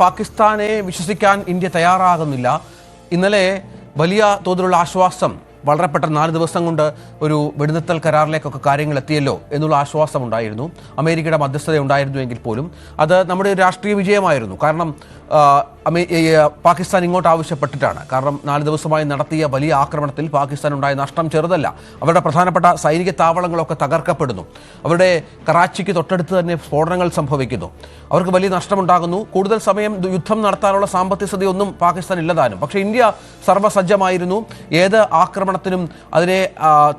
പാകിസ്ഥാനെ വിശ്വസിക്കാൻ ഇന്ത്യ തയ്യാറാകുന്നില്ല. ഇന്നലെ വലിയ തോതിലുള്ള ആശ്വാസം, വളരെ പെട്ടെന്ന് 4 ദിവസം കൊണ്ട് ഒരു വെടിനിർത്തൽ കരാറിലേക്കൊക്കെ കാര്യങ്ങൾ എത്തിയല്ലോ എന്നുള്ള ആശ്വാസം ഉണ്ടായിരുന്നു. അമേരിക്കയുടെ മധ്യസ്ഥത ഉണ്ടായിരുന്നു എങ്കിൽ പോലും അത് നമ്മുടെ രാഷ്ട്രീയ വിജയമായിരുന്നു. കാരണം പാകിസ്ഥാൻ ഇങ്ങോട്ട് ആവശ്യപ്പെട്ടിട്ടാണ്. കാരണം 4 ദിവസമായി നടത്തിയ വലിയ ആക്രമണത്തിൽ പാകിസ്ഥാൻ ഉണ്ടായ നഷ്ടം ചെറുതല്ല. അവരുടെ പ്രധാനപ്പെട്ട സൈനിക താവളങ്ങളൊക്കെ തകർക്കപ്പെടുന്നു. അവരുടെ കറാച്ചിക്ക് തൊട്ടടുത്ത് തന്നെ സ്ഫോടനങ്ങൾ സംഭവിക്കുന്നു. അവർക്ക് വലിയ നഷ്ടമുണ്ടാകുന്നു. കൂടുതൽ സമയം യുദ്ധം നടത്താനുള്ള സാമ്പത്തികതയൊന്നും പാകിസ്ഥാൻ ഇല്ലതാനും. പക്ഷേ ഇന്ത്യ സർവ്വസജ്ജമായിരുന്നു. ഏത് ആക്രമണത്തിനും അതിനെ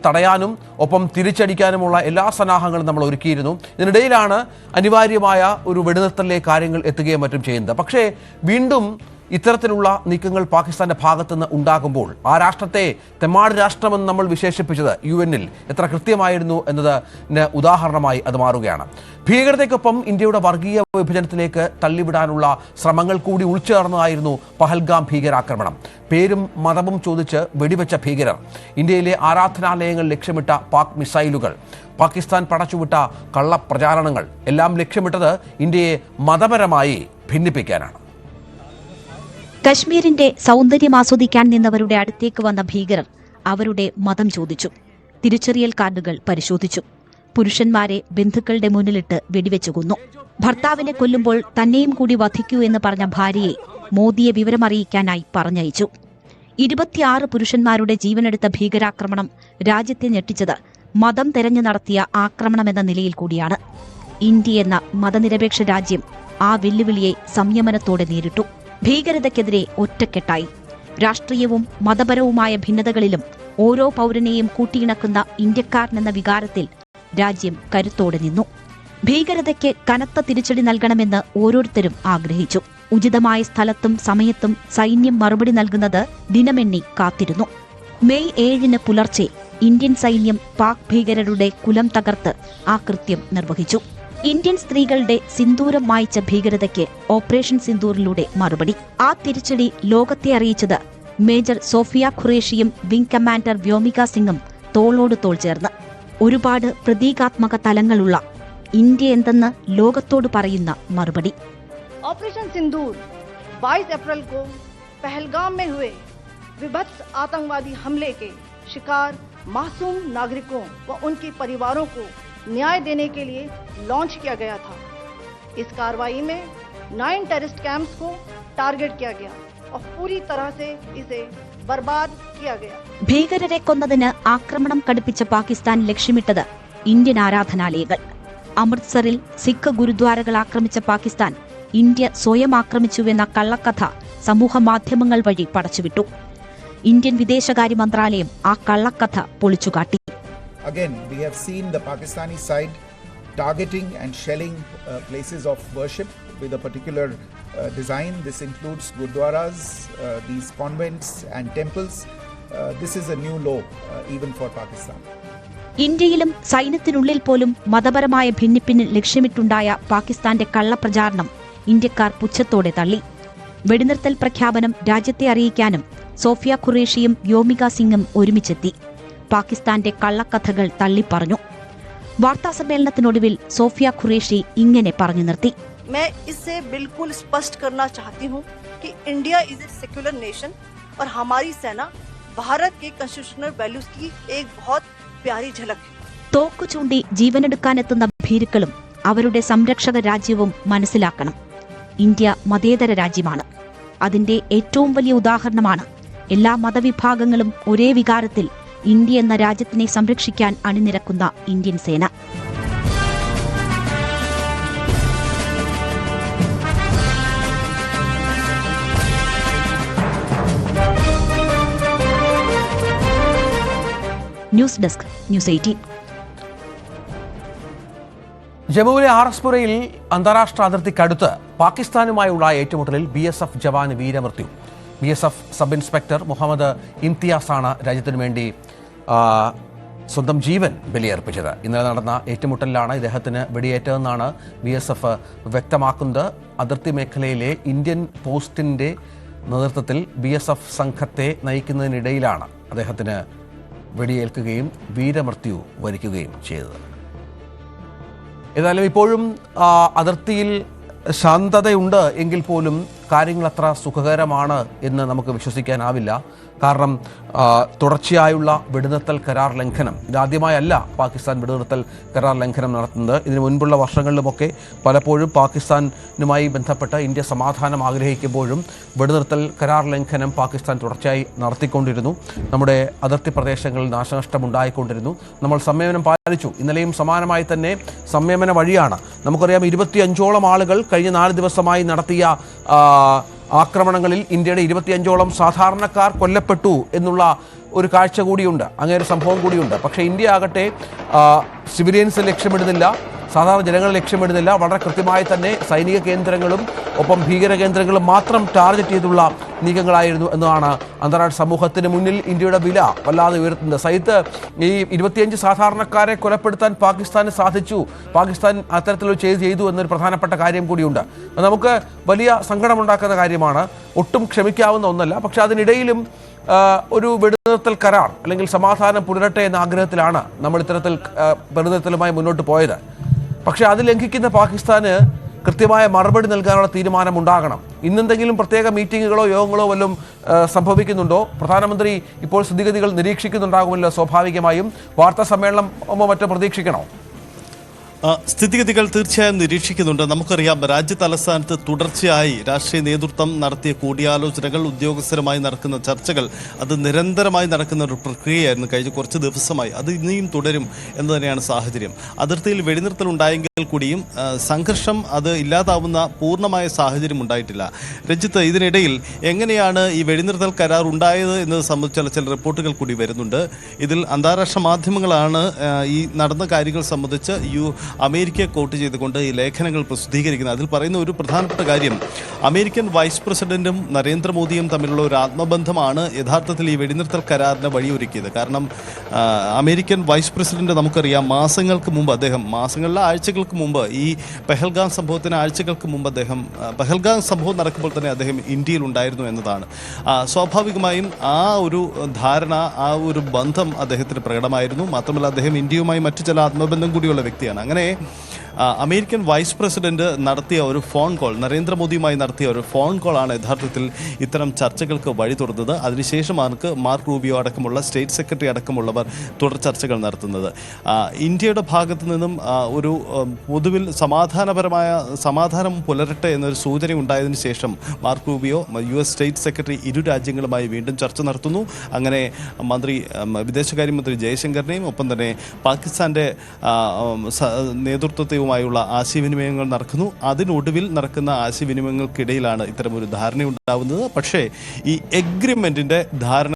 തടയാനും ഒപ്പം തിരിച്ചടിക്കാനുമുള്ള എല്ലാ സന്നാഹങ്ങളും നമ്മൾ ഒരുക്കിയിരുന്നു. ഇതിനിടയിലാണ് അനിവാര്യമായ ഒരു വെടിനിർത്തലിലേക്ക് കാര്യങ്ങൾ എത്തുകയും മറ്റും ചെയ്യുന്നത്. പക്ഷേ വീണ്ടും ഇത്തരത്തിലുള്ള നീക്കങ്ങൾ പാകിസ്ഥാന്റെ ഭാഗത്തുനിന്ന് ഉണ്ടാകുമ്പോൾ ആ രാഷ്ട്രത്തെ തെമ്മാടി രാഷ്ട്രമെന്ന് നമ്മൾ വിശേഷിപ്പിച്ചത് UN-ൽ എത്ര കൃത്യമായിരുന്നു എന്നതിന് ഉദാഹരണമായി അത് മാറുകയാണ്. ഭീകരതയ്ക്കൊപ്പം ഇന്ത്യയുടെ വർഗീയ വിഭജനത്തിലേക്ക് തള്ളിവിടാനുള്ള ശ്രമങ്ങൾ കൂടി ഉൾച്ചേർന്നതായിരുന്നു പഹൽഗാം ഭീകരാക്രമണം. പേരും മതവും ചോദിച്ച് വെടിവെച്ച ഭീകരർ, ഇന്ത്യയിലെ ആരാധനാലയങ്ങൾ ലക്ഷ്യമിട്ട പാക് മിസൈലുകൾ, പാകിസ്ഥാൻ പടച്ചുവിട്ട കള്ളപ്രചാരണങ്ങൾ എല്ലാം ലക്ഷ്യമിട്ടത് ഇന്ത്യയെ മതപരമായി ഭിന്നിപ്പിക്കാനാണ്. കശ്മീരിന്റെ സൗന്ദര്യം ആസ്വദിക്കാൻ നിന്നവരുടെ അടുത്തേക്ക് വന്ന ഭീകരർ അവരുടെ മതം ചോദിച്ചു. തിരിച്ചറിയൽ കാർഡുകൾ പരിശോധിച്ചു. പുരുഷന്മാരെ ബന്ധുക്കളുടെ മുന്നിലിട്ട് വെടിവെച്ചു കൊന്നു. ഭർത്താവിനെ കൊല്ലുമ്പോൾ തന്നെയും കൂടി വധിക്കൂ എന്ന് പറഞ്ഞ ഭാര്യയെ മോദിയെ വിവരമറിയിക്കാനായി പറഞ്ഞയച്ചു. 26 പുരുഷന്മാരുടെ ജീവനെടുത്ത ഭീകരാക്രമണം രാജ്യത്തെ ഞെട്ടിച്ചത് മതം തെരഞ്ഞു നടത്തിയ ആക്രമണമെന്ന നിലയിൽ കൂടിയാണ്. ഇന്ത്യ എന്ന മതനിരപേക്ഷ രാജ്യം ആ വെല്ലുവിളിയെ സംയമനത്തോടെ നേരിട്ടു. ഭീകരതയ്ക്കെതിരെ ഒറ്റക്കെട്ടായി. രാഷ്ട്രീയവും മതപരവുമായ ഭിന്നതകളിലും ഓരോ പൗരനെയും കൂട്ടിയിണക്കുന്ന ഇന്ത്യക്കാരനെന്ന വികാരത്തിൽ രാജ്യം കരുത്തോടെ നിന്നു. ഭീകരതയ്ക്ക് കനത്ത തിരിച്ചടി നൽകണമെന്ന് ഓരോരുത്തരും ആഗ്രഹിച്ചു. ഉചിതമായ സ്ഥലത്തും സമയത്തും സൈന്യം മറുപടി നൽകുന്നത് ദിനമെണ്ണി കാത്തിരുന്നു. മെയ് 7 പുലർച്ചെ ഇന്ത്യൻ സൈന്യം പാക് ഭീകരരുടെ കുലം തകർത്ത് ആ കൃത്യം നിർവഹിച്ചു. ഇന്ത്യൻ സ്ത്രീകളുടെ സിന്ദൂരം മായ്ച്ച ഭീകരതയ്ക്ക് ഓപ്പറേഷൻ സിന്ദൂറിലൂടെ മറുപടി. ആ തിരിച്ചടി ലോകത്തെ അറിയിച്ചത് മേജർ സോഫിയ ഖുറേഷിയും വിംഗ് കമാൻഡർ വ്യോമിക സിംഗും തോളോട് തോൾ ചേർന്ന്. ഒരുപാട് പ്രതീകാത്മക തലങ്ങളുള്ള ഇന്ത്യ എന്തെന്ന് ലോകത്തോട് പറയുന്ന മറുപടി. ऑपरेशन सिंदूर 22 अप्रैल को पहलगाम में हुए विभत्स आतंकवादी हमले के शिकार मासूम नागरिकों व उनके परिवारों को न्याय देने के लिए लॉन्च किया गया था. इस कार्रवाई में 9 टेररिस्ट कैंप्स को टारगेट किया गया और पूरी तरह से इसे बर्बाद किया गया. ഭീകരരെ കൊന്നതിന് ആക്രമണം കടുപ്പിച്ച പാകിസ്ഥാൻ ലക്ഷ്യമിട്ടത് ഇന്ത്യൻ ആരാധനാലയങ്ങൾ. അമൃത്സറിൽ സിഖ് ഗുരുദ്വാരകൾ ആക്രമിച്ച പാകിസ്ഥാൻ ഇന്ത്യ സ്വയം ആക്രമിച്ചുവെന്ന കള്ളക്കഥ സമൂഹ മാധ്യമങ്ങൾ വഴി പടച്ചുവിട്ടു. ഇന്ത്യൻ വിദേശകാര്യ മന്ത്രാലയം ആ കള്ളക്കഥ പൊളിച്ചുകാട്ടി. Again, we have seen the Pakistani side targeting and shelling places of worship with a particular design. This includes gurdwaras, these convents and temples. This is a new low even for Pakistan. ഇന്ത്യയിലും സൈന്യത്തിനുള്ളിൽ പോലും മതപരമായ ഭിന്നിപ്പിന് ലക്ഷ്യമിട്ടുണ്ടായ പാകിസ്ഥാന്റെ കള്ളപ്രചാരണം ഇന്ത്യക്കാർ പുച്ഛത്തോടെ തള്ളി. വെടിനിർത്തൽ പ്രഖ്യാപനം രാജ്യത്തെ അറിയിക്കാനും സോഫിയ ഖുറേഷിയും വ്യോമിക സിംഗും ഒരുമിച്ചെത്തി. പാകിസ്ഥാന്റെ കള്ളക്കഥകൾ തള്ളിപ്പറഞ്ഞു. വാർത്താസമ്മേളനത്തിനൊടുവിൽ സോഫിയ ഖുറേഷി ഇങ്ങനെ പറഞ്ഞു നിർത്തി. मैं इससे बिल्कुल स्पष्ट करना चाहती हूं कि India is a secular nation और हमारी सेना भारत के कॉन्स्टिट्यूशनल वैल्यूज की एक बहुत प्यारी झलक है. തോക്കു ചൂണ്ടി ജീവനെടുക്കാനെത്തുന്ന ഭീരുക്കളും അവരുടെ സംരക്ഷക രാജ്യവും മനസ്സിലാക്കണം. ഇന്ത്യ മതേതര രാജ്യമാണ്. അതിന്റെ ഏറ്റവും വലിയ ഉദാഹരണമാണ് എല്ലാ മതവിഭാഗങ്ങളും ഒരേ വികാരത്തിൽ ഇന്ത്യ എന്ന രാജ്യത്തിനെ സംരക്ഷിക്കാൻ അണിനിരക്കുന്ന ഇന്ത്യൻ സേന. News desk, news 18. ജമ്മുവിലെ ആർഎസ്പുരയിൽ അന്താരാഷ്ട്ര അതിർത്തിക്കടുത്ത് പാകിസ്ഥാനുമായുള്ള ഏറ്റുമുട്ടലിൽ BSF ജവാന് വീരമൃത്യു. BSF സബ് ഇൻസ്പെക്ടർ മുഹമ്മദ് ഇംതിയാസാണ് രാജ്യത്തിനു വേണ്ടി സ്വന്തം ജീവൻ ബലിയർപ്പിച്ചത്. ഇന്നലെ നടന്ന ഏറ്റുമുട്ടലിലാണ് ഇദ്ദേഹത്തിന് വെടിയേറ്റതെന്നാണ് BSF വ്യക്തമാക്കുന്നത്. അതിർത്തി മേഖലയിലെ ഇന്ത്യൻ പോസ്റ്റിന്റെ നേതൃത്വത്തിൽ BSF സംഘത്തെ നയിക്കുന്നതിനിടയിലാണ് അദ്ദേഹത്തിന് വെടിയേൽക്കുകയും വീരമൃത്യു വരിക്കുകയും ചെയ്തത്. ഏതായാലും ഇപ്പോഴും അതിർത്തിയിൽ ശാന്തതയുണ്ട് എങ്കിൽ പോലും കാര്യങ്ങൾ അത്ര സുഖകരമാണ് എന്ന് നമുക്ക് വിശ്വസിക്കാനാവില്ല. കാരണം തുടർച്ചയായുള്ള വെടിനിർത്തൽ കരാർ ലംഘനം ഇതാദ്യമായല്ല പാകിസ്ഥാൻ വെടിനിർത്തൽ കരാർ ലംഘനം നടത്തുന്നത്. ഇതിനു മുൻപുള്ള വർഷങ്ങളിലുമൊക്കെ പലപ്പോഴും പാകിസ്ഥാനുമായി ബന്ധപ്പെട്ട് ഇന്ത്യ സമാധാനം ആഗ്രഹിക്കുമ്പോഴും വെടിനിർത്തൽ കരാർ ലംഘനം പാകിസ്ഥാൻ തുടർച്ചയായി നടത്തിക്കൊണ്ടിരുന്നു. നമ്മുടെ അതിർത്തി പ്രദേശങ്ങളിൽ നാശനഷ്ടമുണ്ടായിക്കൊണ്ടിരുന്നു. നമ്മൾ സംയമനം പാലിച്ചു. ഇന്നലെയും സമാനമായി തന്നെ സംയമന വഴിയാണ്. നമുക്കറിയാം 25ഓളം ആളുകൾ കഴിഞ്ഞ 4 ദിവസമായി നടത്തിയ ആക്രമണങ്ങളിൽ ഇന്ത്യയുടെ 25ഓളം സാധാരണക്കാർ കൊല്ലപ്പെട്ടു എന്നുള്ള ഒരു കാഴ്ച കൂടിയുണ്ട്, അങ്ങനെ ഒരു സംഭവം കൂടിയുണ്ട്. പക്ഷേ ഇന്ത്യ ആകട്ടെ സിവിലിയൻസ് ലക്ഷ്യമിടുന്നില്ല, സാധാരണ ജനങ്ങളെ ലക്ഷ്യമിടുന്നില്ല. വളരെ കൃത്യമായി തന്നെ സൈനിക കേന്ദ്രങ്ങളും ഒപ്പം ഭീകര കേന്ദ്രങ്ങളും മാത്രം ടാർഗറ്റ് ചെയ്തുള്ള നീക്കങ്ങളായിരുന്നു എന്നതാണ് അന്താരാഷ്ട്ര സമൂഹത്തിന് മുന്നിൽ ഇന്ത്യയുടെ വില വല്ലാതെ ഉയർത്തുന്നത്. സൈത്ത്, ഈ 25 സാധാരണക്കാരെ കൊലപ്പെടുത്താൻ പാകിസ്ഥാന് സാധിച്ചു, പാകിസ്ഥാൻ അത്തരത്തിലൊരു ചെയ്തു എന്നൊരു പ്രധാനപ്പെട്ട കാര്യം കൂടിയുണ്ട്. നമുക്ക് വലിയ സങ്കടമുണ്ടാക്കുന്ന കാര്യമാണ്, ഒട്ടും ക്ഷമിക്കാവുന്ന ഒന്നല്ല. പക്ഷെ അതിനിടയിലും ഒരു വെടിനിർത്തൽ കരാർ അല്ലെങ്കിൽ സമാധാനം പുലരട്ടെ എന്ന ആഗ്രഹത്തിലാണ് നമ്മൾ ഇത്തരത്തിൽ വെടിനിർത്തലുമായി മുന്നോട്ട് പോയത്. പക്ഷേ അത് ലംഘിക്കുന്ന പാകിസ്ഥാന് കൃത്യമായ മറുപടി നൽകാനുള്ള തീരുമാനമുണ്ടാകണം. ഇന്നെന്തെങ്കിലും പ്രത്യേക മീറ്റിങ്ങുകളോ യോഗങ്ങളോ വല്ലതും സംഭവിക്കുന്നുണ്ടോ? പ്രധാനമന്ത്രി ഇപ്പോൾ സ്ഥിതിഗതികൾ നിരീക്ഷിക്കുന്നുണ്ടാകുമല്ലോ സ്വാഭാവികമായും. വാർത്താ സമ്മേളനം മറ്റോ പ്രതീക്ഷിക്കണോ? സ്ഥിതിഗതികൾ തീർച്ചയായും നിരീക്ഷിക്കുന്നുണ്ട്. നമുക്കറിയാം, രാജ്യ തലസ്ഥാനത്ത് തുടർച്ചയായി രാഷ്ട്രീയ നേതൃത്വം നടത്തിയ കൂടിയാലോചനകൾ, ഉദ്യോഗസ്ഥരുമായി നടക്കുന്ന ചർച്ചകൾ, അത് നിരന്തരമായി നടക്കുന്ന ഒരു പ്രക്രിയയായിരുന്നു കഴിഞ്ഞ കുറച്ച് ദിവസമായി. അത് ഇനിയും തുടരും എന്ന് തന്നെയാണ് സാഹചര്യം. അതിർത്തിയിൽ വെടിനിർത്തൽ ഉണ്ടായെങ്കിൽ കൂടിയും സംഘർഷം അത് ഇല്ലാതാവുന്ന പൂർണ്ണമായ സാഹചര്യം ഉണ്ടായിട്ടില്ല. രഞ്ജിത്ത്, ഇതിനിടയിൽ എങ്ങനെയാണ് ഈ വെടിനിർത്തൽ കരാർ ഉണ്ടായത് എന്നത് സംബന്ധിച്ചുള്ള ചില റിപ്പോർട്ടുകൾ കൂടി വരുന്നുണ്ട്. ഇതിൽ അന്താരാഷ്ട്ര മാധ്യമങ്ങളാണ് ഈ നടന്ന കാര്യങ്ങൾ സംബന്ധിച്ച് അമേരിക്കയെ കോട്ട് ചെയ്തുകൊണ്ട് ഈ ലേഖനങ്ങൾ പ്രസിദ്ധീകരിക്കുന്നത്. അതിൽ പറയുന്ന ഒരു പ്രധാനപ്പെട്ട കാര്യം, അമേരിക്കൻ വൈസ് പ്രസിഡന്റും നരേന്ദ്രമോദിയും തമ്മിലുള്ള ഒരു ആത്മബന്ധമാണ് യഥാർത്ഥത്തിൽ ഈ വെടിനിർത്തൽ കരാറിന് വഴിയൊരുക്കിയത്. കാരണം അമേരിക്കൻ വൈസ് പ്രസിഡന്റ് നമുക്കറിയാം, മാസങ്ങളിലെ ആഴ്ചകൾക്ക് മുമ്പ്, ഈ പെഹൽഗാം സംഭവത്തിന് ആഴ്ചകൾക്ക് മുമ്പ് പെഹൽഗാം സംഭവം നടക്കുമ്പോൾ തന്നെ അദ്ദേഹം ഇന്ത്യയിൽ ഉണ്ടായിരുന്നു എന്നതാണ്. സ്വാഭാവികമായും ആ ഒരു ധാരണ, ആ ഒരു ബന്ധം അദ്ദേഹത്തിന് പ്രകടമായിരുന്നു. മാത്രമല്ല അദ്ദേഹം ഇന്ത്യയുമായി മറ്റു ചില ആത്മബന്ധം കൂടിയുള്ള വ്യക്തിയാണ്. അങ്ങനെ അമേരിക്കൻ വൈസ് പ്രസിഡന്റ് നടത്തിയ ഒരു ഫോൺ കോൾ, നരേന്ദ്രമോദിയുമായി നടത്തിയ ഒരു ഫോൺ കോളാണ് യഥാർത്ഥത്തിൽ ഇത്തരം ചർച്ചകൾക്ക് വഴി തുറന്നത്. അതിനുശേഷമാണ് മാർക്ക് റൂബിയോ അടക്കമുള്ള സ്റ്റേറ്റ് സെക്രട്ടറി അടക്കമുള്ളവർ തുടർ ചർച്ചകൾ നടത്തുന്നത്. ഇന്ത്യയുടെ ഭാഗത്തു നിന്നും ഒരു പൊതുവിൽ സമാധാനം പുലരട്ടെ എന്നൊരു സൂചന ഉണ്ടായതിനു ശേഷം mark Rubio US state secretary ഇരു രാജ്യങ്ങളുമായി വീണ്ടും ചർച്ച നടത്തുന്നു. അങ്ങനെ വിദേശകാര്യമന്ത്രി ജയശങ്കറിനെയും ഒപ്പം തന്നെ പാകിസ്ഥാന്റെ നേതൃത്വത്തെയും ുള്ള ആശയവിനിമയങ്ങൾ നടക്കുന്നു. അതിനൊടുവിൽ നടക്കുന്ന ആശയവിനിമയങ്ങൾക്കിടയിലാണ് ഇത്തരമൊരു ധാരണയുണ്ടാവുന്നത്. പക്ഷേ ഈ എഗ്രിമെന്റിന്റെ ധാരണ